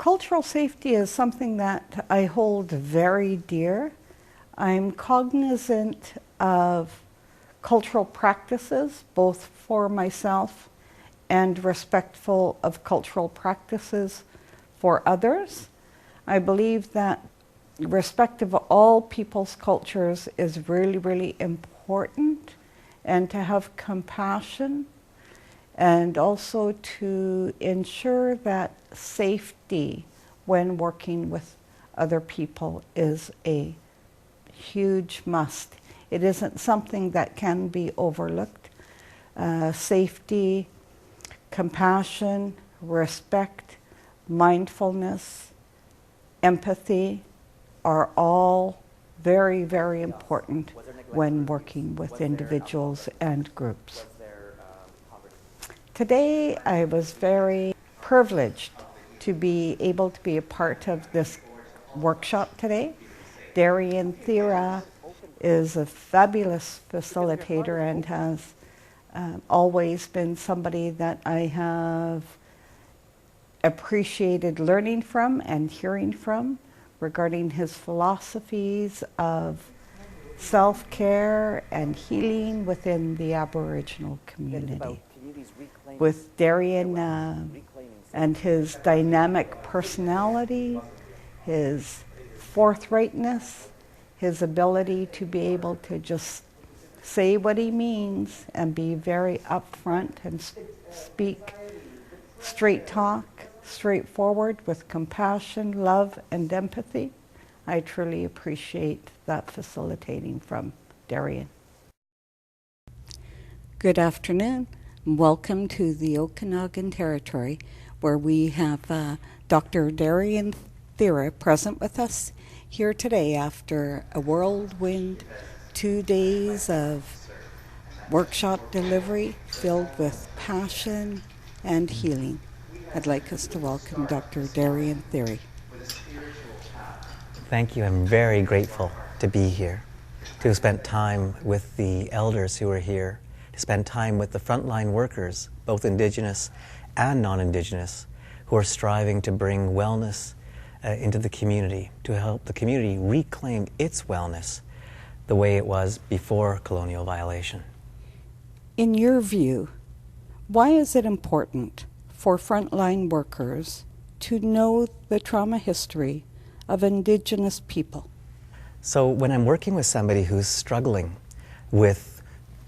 Cultural safety is something that I hold very dear. I'm cognizant of cultural practices, both for myself and respectful of cultural practices for others. I believe that respect of all people's cultures is really, really important, and to have compassion, and also to ensure that safety when working with other people is a huge must. It isn't something that can be overlooked. Safety, compassion, respect, mindfulness, empathy are all very, very important when working with individuals and groups. Today, I was very privileged to be able to be a part of this workshop today. Darien Thira is a fabulous facilitator and has always been somebody that I have appreciated learning from and hearing from regarding his philosophies of self-care and healing within the Aboriginal community. With Darien and his dynamic personality, his forthrightness, his ability to be able to just say what he means and be very upfront and speak straight talk, straightforward with compassion, love, and empathy. I truly appreciate that facilitating from Darien. Good afternoon. Welcome to the Okanagan territory, where we have Dr. Darien Thira present with us here today after a whirlwind 2 days of workshop delivery filled with passion and healing. I'd like us to welcome Dr. Darien Thira. Thank you. I'm very grateful to be here, to have spent time with the elders who are here, to spend time with the frontline workers, both Indigenous and non-Indigenous, who are striving to bring wellness into the community, to help the community reclaim its wellness the way it was before colonial violation. In your view, why is it important for frontline workers to know the trauma history of Indigenous people? So when I'm working with somebody who's struggling with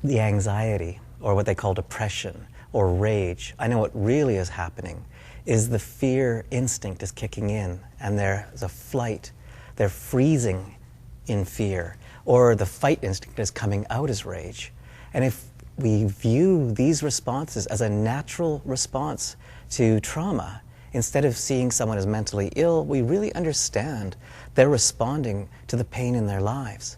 the anxiety, or what they call depression, or rage, I know what really is happening is the fear instinct is kicking in, and there's a flight. They're freezing in fear, or the fight instinct is coming out as rage. And if we view these responses as a natural response to trauma, instead of seeing someone as mentally ill, we really understand they're responding to the pain in their lives.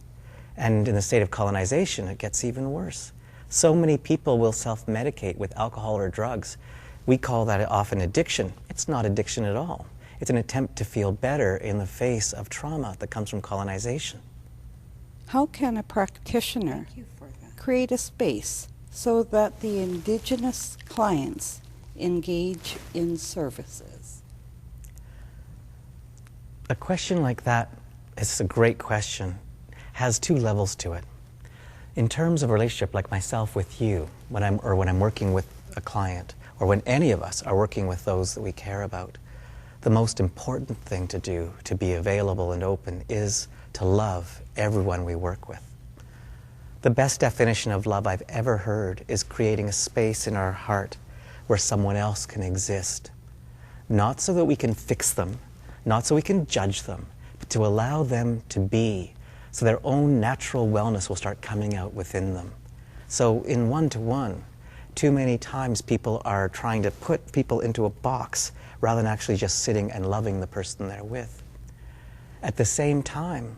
And in the state of colonization, it gets even worse. So many people will self-medicate with alcohol or drugs. We call that often addiction. It's not addiction at all. It's an attempt to feel better in the face of trauma that comes from colonization. How can a practitioner create a space so that the Indigenous clients engage in services? A question like that is a great question, has two levels to it. In terms of a relationship like myself with you, when I'm working with a client, or when any of us are working with those that we care about, the most important thing to do, to be available and open, is to love everyone we work with. The best definition of love I've ever heard is creating a space in our heart where someone else can exist. Not so that we can fix them, not so we can judge them, but to allow them to be, so their own natural wellness will start coming out within them. So in one-to-one, too many times people are trying to put people into a box rather than actually just sitting and loving the person they're with. At the same time,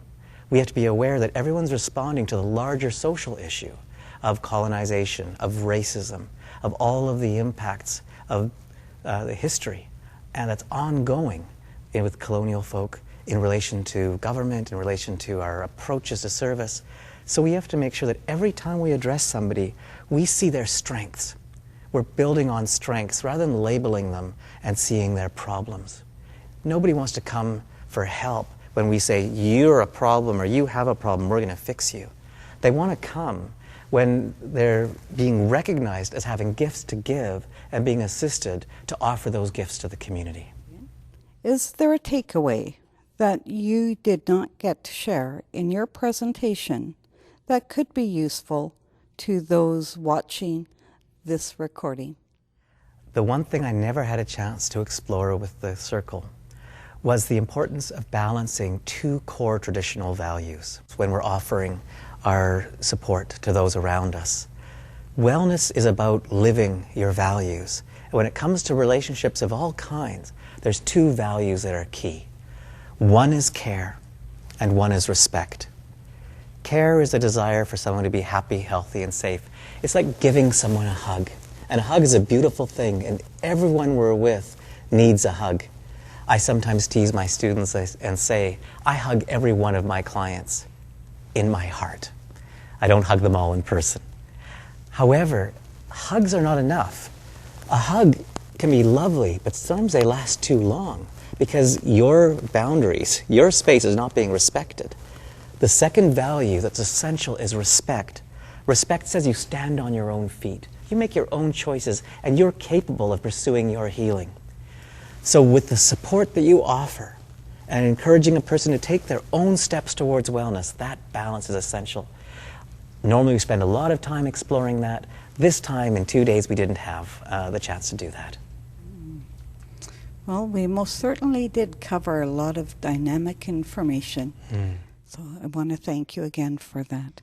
we have to be aware that everyone's responding to the larger social issue of colonization, of racism, of all of the impacts of the history, and that's ongoing with colonial folk in relation to government, in relation to our approaches to service. So we have to make sure that every time we address somebody, we see their strengths. We're building on strengths rather than labeling them and seeing their problems. Nobody wants to come for help when we say, you're a problem or you have a problem, we're going to fix you. They want to come when they're being recognized as having gifts to give and being assisted to offer those gifts to the community. Is there a takeaway that you did not get to share in your presentation that could be useful to those watching this recording? The one thing I never had a chance to explore with the circle was the importance of balancing two core traditional values when we're offering our support to those around us. Wellness is about living your values. And when it comes to relationships of all kinds, there's two values that are key. One is care, and one is respect. Care is a desire for someone to be happy, healthy, and safe. It's like giving someone a hug. And a hug is a beautiful thing, and everyone we're with needs a hug. I sometimes tease my students and say, I hug every one of my clients in my heart. I don't hug them all in person. However, hugs are not enough. A hug can be lovely, but sometimes they last too long because your boundaries, your space is not being respected. The second value that's essential is respect. Respect says you stand on your own feet. You make your own choices, and you're capable of pursuing your healing. So with the support that you offer and encouraging a person to take their own steps towards wellness, that balance is essential. Normally we spend a lot of time exploring that. This time, in 2 days, we didn't have the chance to do that. Well, we most certainly did cover a lot of dynamic information. So I want to thank you again for that.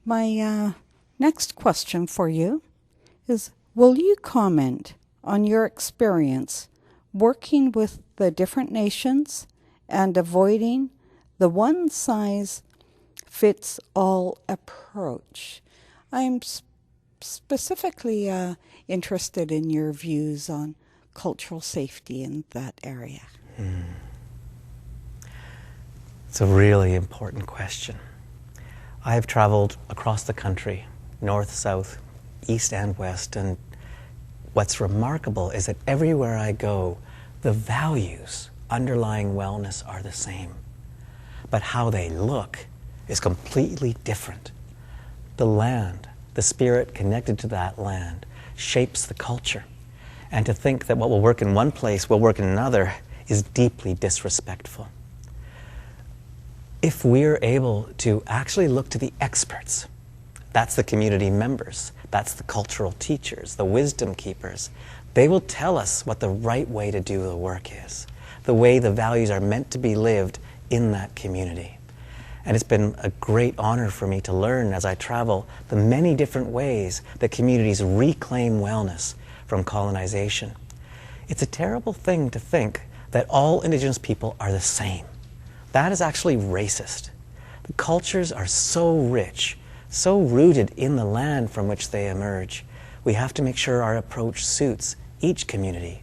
My next question for you is, will you comment on your experience working with the different nations and avoiding the one-size-fits-all approach? I'm specifically interested in your views on cultural safety in that area. It's a really important question. I've traveled across the country, north, south, east, and west, and what's remarkable is that everywhere I go, the values underlying wellness are the same. But how they look is completely different. The land, the spirit connected to that land, shapes the culture. And to think that what will work in one place will work in another is deeply disrespectful. If we're able to actually look to the experts, that's the community members, that's the cultural teachers, the wisdom keepers, they will tell us what the right way to do the work is, the way the values are meant to be lived in that community. And it's been a great honor for me to learn as I travel the many different ways that communities reclaim wellness from colonization. It's a terrible thing to think that all Indigenous people are the same. That is actually racist. The cultures are so rich, so rooted in the land from which they emerge. We have to make sure our approach suits each community.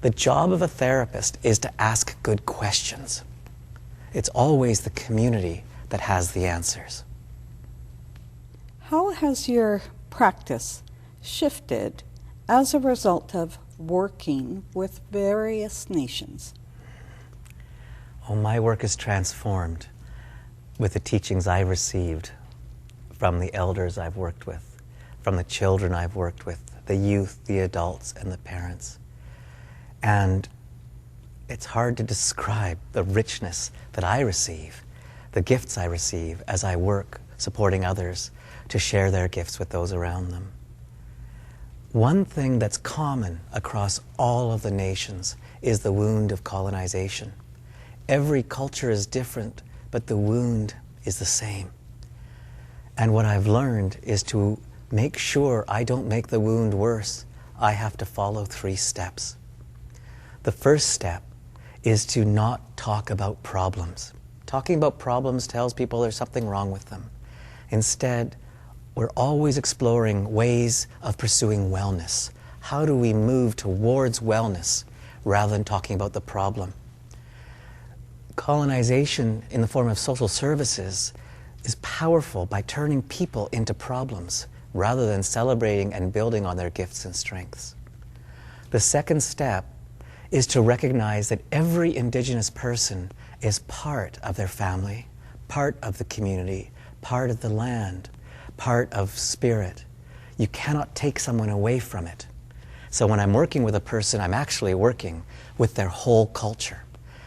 The job of a therapist is to ask good questions. It's always the community that has the answers. How has your practice shifted as a result of working with various nations? Oh, my work is transformed with the teachings I received from the elders I've worked with, from the children I've worked with, the youth, the adults, and the parents. And it's hard to describe the richness that I receive, the gifts I receive as I work supporting others to share their gifts with those around them. One thing that's common across all of the nations is the wound of colonization. Every culture is different, but the wound is the same. And what I've learned is to make sure I don't make the wound worse, I have to follow 3 steps. The first step is to not talk about problems. Talking about problems tells people there's something wrong with them. Instead, we're always exploring ways of pursuing wellness. How do we move towards wellness rather than talking about the problem? Colonization in the form of social services is powerful by turning people into problems rather than celebrating and building on their gifts and strengths. The second step is to recognize that every Indigenous person is part of their family, part of the community, part of the land, part of spirit. You cannot take someone away from it. So when I'm working with a person, I'm actually working with their whole culture.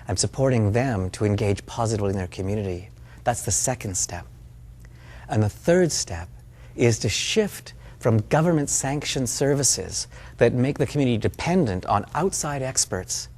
I'm supporting them to engage positively in their community. That's the second step. And the third step is to shift from government-sanctioned services that make the community dependent on outside experts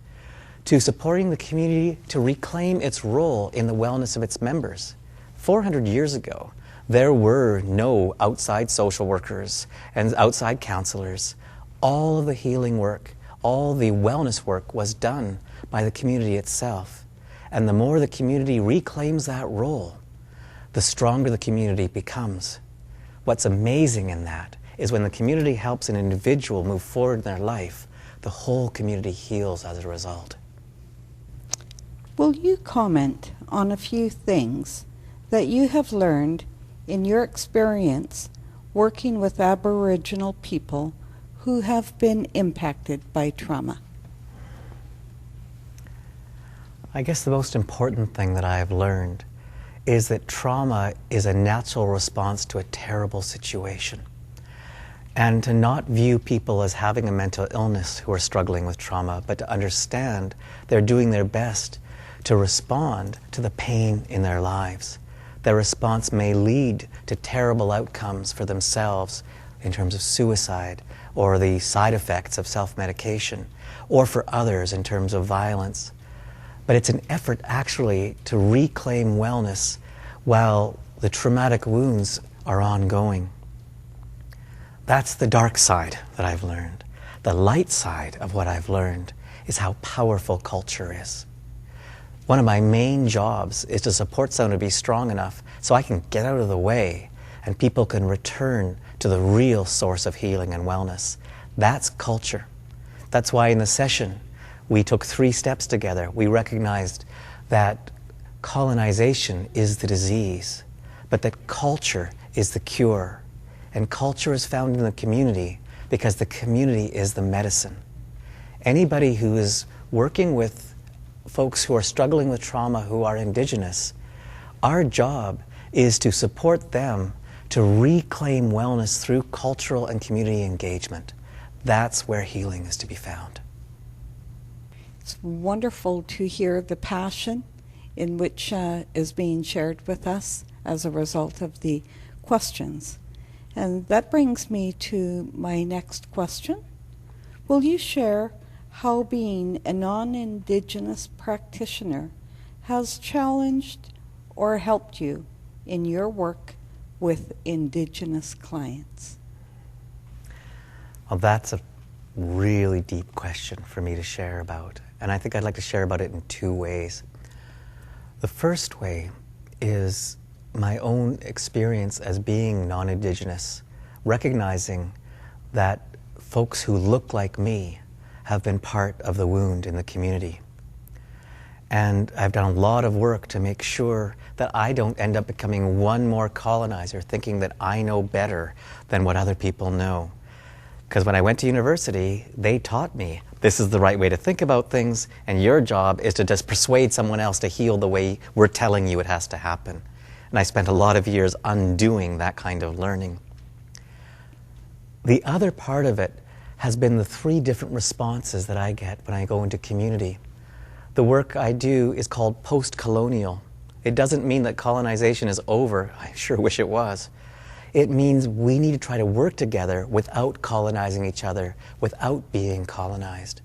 to supporting the community to reclaim its role in the wellness of its members. 400 years ago, there were no outside social workers and outside counselors. All of the healing work, all the wellness work was done by the community itself. And the more the community reclaims that role, the stronger the community becomes. What's amazing in that is when the community helps an individual move forward in their life, the whole community heals as a result. Will you comment on a few things that you have learned in your experience working with Aboriginal people who have been impacted by trauma? I guess the most important thing that I have learned is that trauma is a natural response to a terrible situation. And to not view people as having a mental illness who are struggling with trauma, but to understand they're doing their best to respond to the pain in their lives. Their response may lead to terrible outcomes for themselves in terms of suicide or the side effects of self-medication, or for others in terms of violence. But it's an effort actually to reclaim wellness while the traumatic wounds are ongoing. That's the dark side that I've learned. The light side of what I've learned is how powerful culture is. One of my main jobs is to support someone to be strong enough so I can get out of the way and people can return to the real source of healing and wellness. That's culture. That's why in the session we took 3 steps together. We recognized that colonization is the disease, but that culture is the cure. And culture is found in the community because the community is the medicine. Anybody who is working with folks who are struggling with trauma who are Indigenous, our job is to support them to reclaim wellness through cultural and community engagement. That's where healing is to be found. It's wonderful to hear the passion in which is being shared with us as a result of the questions. And that brings me to my next question. Will you share how being a non-Indigenous practitioner has challenged or helped you in your work with Indigenous clients? Well, that's a really deep question for me to share about. And I think I'd like to share about it in 2 ways. The first way is my own experience as being non-Indigenous, recognizing that folks who look like me have been part of the wound in the community. And I've done a lot of work to make sure that I don't end up becoming one more colonizer, thinking that I know better than what other people know. Because when I went to university, they taught me this is the right way to think about things, and your job is to just persuade someone else to heal the way we're telling you it has to happen. And I spent a lot of years undoing that kind of learning. The other part of it has been the 3 different responses that I get when I go into community. The work I do is called post-colonial. It doesn't mean that colonization is over. I sure wish it was. It means we need to try to work together without colonizing each other, without being colonized.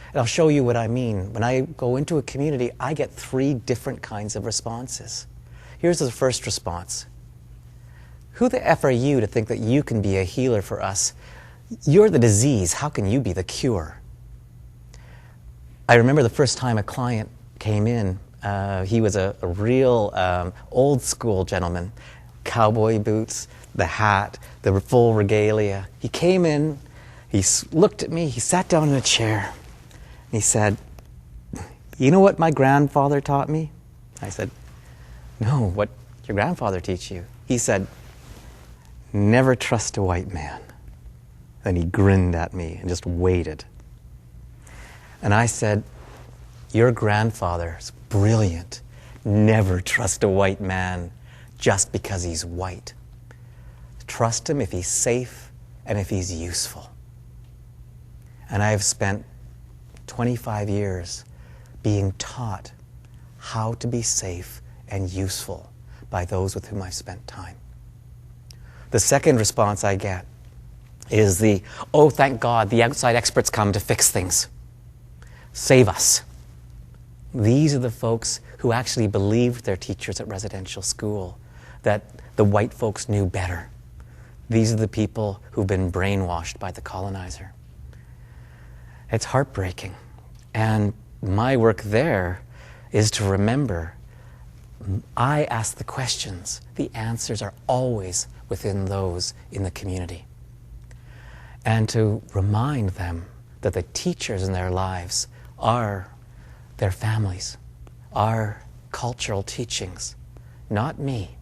And I'll show you what I mean. When I go into a community, I get 3 different kinds of responses. Here's the first response. Who the F are you to think that you can be a healer for us? You're the disease. How can you be the cure? I remember the first time a client came in. He was a real old school gentleman. Cowboy boots, the hat, the full regalia. He came in, he looked at me, he sat down in a chair, and he said, "You know what my grandfather taught me?" I said, "No, what did your grandfather teach you?" He said, "Never trust a white man." Then he grinned at me and just waited. And I said, your grandfather's brilliant. Never trust a white man just because he's white. Trust him if he's safe and if he's useful. And I have spent 25 years being taught how to be safe and useful by those with whom I've spent time. The second response I get is oh, thank God, the outside experts come to fix things. Save us. These are the folks who actually believed their teachers at residential school, that the white folks knew better. These are the people who've been brainwashed by the colonizer. It's heartbreaking. And my work there is to remember, I ask the questions. The answers are always within those in the community. And to remind them that the teachers in their lives are their families, are cultural teachings, not me.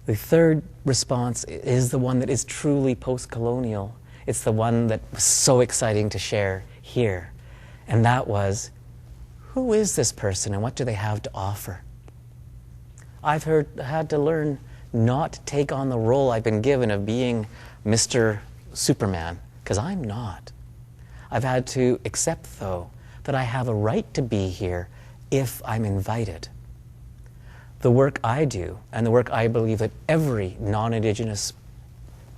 The third response is the one that is truly post-colonial. It's the one that was so exciting to share here. And that was, who is this person and what do they have to offer? I've had to learn not to take on the role I've been given of being Mr. Superman, because I'm not. I've had to accept, though, that I have a right to be here if I'm invited. The work I do, and the work I believe that every non-Indigenous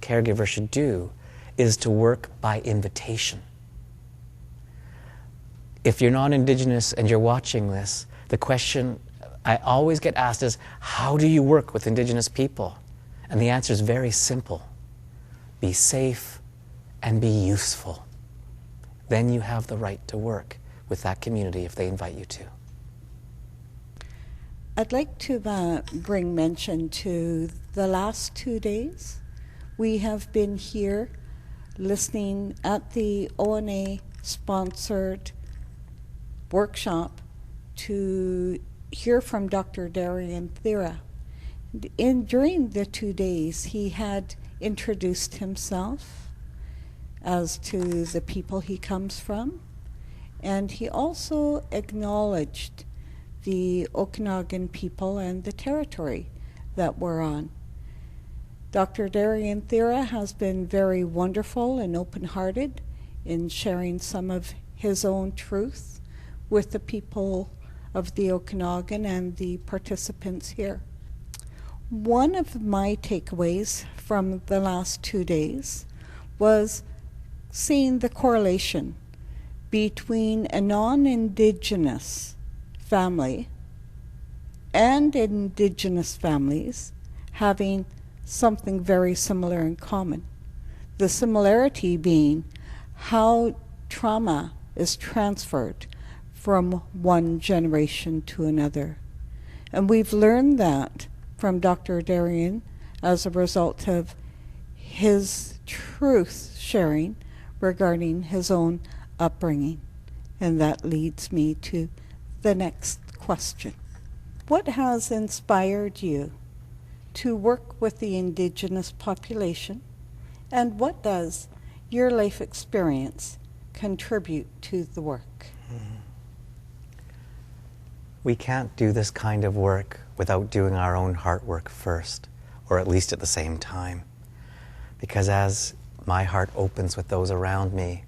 caregiver should do, is to work by invitation. If you're non-Indigenous and you're watching this, the question I always get asked is, how do you work with Indigenous people? And the answer is very simple. Be safe and be useful. Then you have the right to work with that community if they invite you to. I'd like to bring mention to the last 2 days. We have been here listening at the ONA-sponsored workshop to hear from Dr. Darien Thira. During the 2 days, he had introduced himself as to the people he comes from, and he also acknowledged the Okanagan people and the territory that we're on. Dr. Darien Thira has been very wonderful and open-hearted in sharing some of his own truth with the people of the Okanagan and the participants here. One of my takeaways from the last 2 days was seeing the correlation between a non-Indigenous family and Indigenous families having something very similar in common. The similarity being how trauma is transferred from one generation to another. And we've learned that from Dr. Darien as a result of his truth sharing regarding his own upbringing. And that leads me to the next question. What has inspired you to work with the Indigenous population, and what does your life experience contribute to the work? We can't do this kind of work without doing our own heart work first, or at least at the same time. Because as my heart opens with those around me,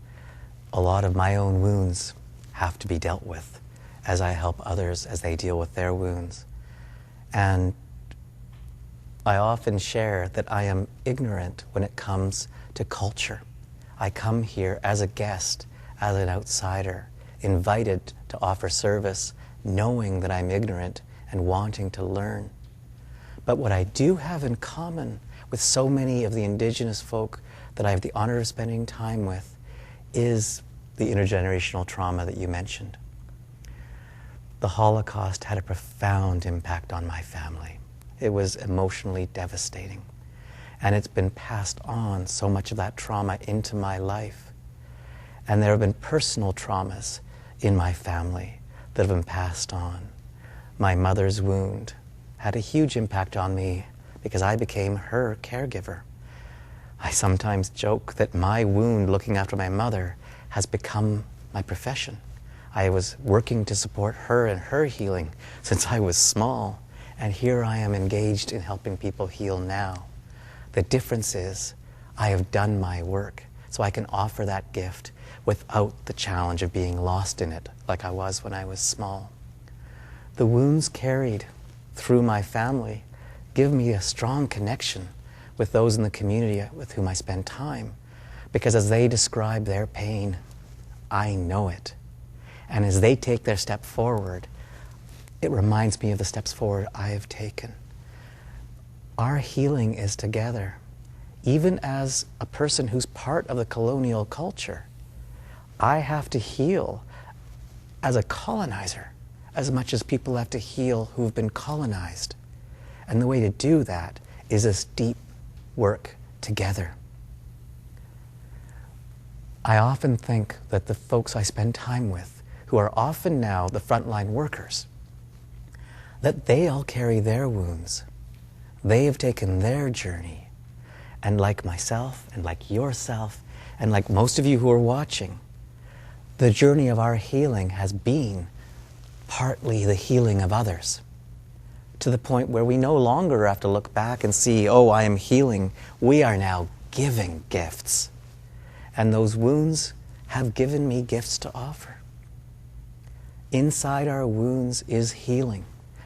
a lot of my own wounds have to be dealt with as I help others as they deal with their wounds. And I often share that I am ignorant when it comes to culture. I come here as a guest, as an outsider, invited to offer service, knowing that I'm ignorant and wanting to learn. But what I do have in common with so many of the Indigenous folk that I have the honor of spending time with is the intergenerational trauma that you mentioned. The Holocaust had a profound impact on my family. It was emotionally devastating. And it's been passed on, so much of that trauma, into my life. And there have been personal traumas in my family that have been passed on. My mother's wound had a huge impact on me because I became her caregiver. I sometimes joke that my wound looking after my mother has become my profession. I was working to support her in her healing since I was small, and here I am engaged in helping people heal now. The difference is I have done my work, so I can offer that gift without the challenge of being lost in it like I was when I was small. The wounds carried through my family give me a strong connection with those in the community with whom I spend time, because as they describe their pain, I know it. And as they take their step forward, it reminds me of the steps forward I have taken. Our healing is together. Even as a person who's part of the colonial culture, I have to heal as a colonizer as much as people have to heal who've been colonized. And the way to do that is this deep work together. I often think that the folks I spend time with, who are often now the frontline workers, that they all carry their wounds. They have taken their journey. And like myself, and like yourself, and like most of you who are watching, the journey of our healing has been partly the healing of others, to the point where we no longer have to look back and see, oh, I am healing. We are now giving gifts. And those wounds have given me gifts to offer. Inside our wounds is healing,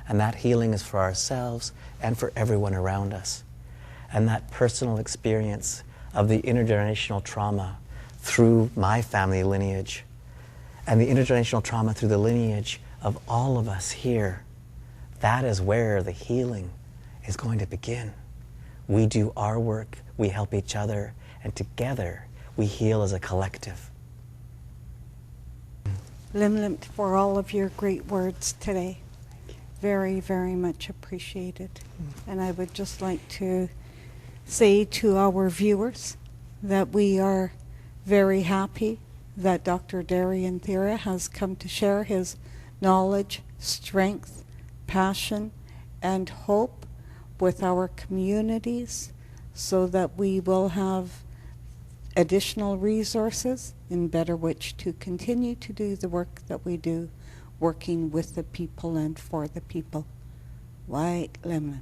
and that healing is for ourselves and for everyone around us. And that personal experience of the intergenerational trauma through my family lineage, and the intergenerational trauma through the lineage of all of us here, that is where the healing is going to begin. We do our work, we help each other, and together we heal as a collective. Lim, for all of your great words today. Very, very much appreciated. And I would just like to say to our viewers that we are very happy that Dr. Darien Thira has come to share his knowledge, strength, passion, and hope with our communities, so that we will have additional resources in better which to continue to do the work that we do, working with the people and for the people. White Lemon.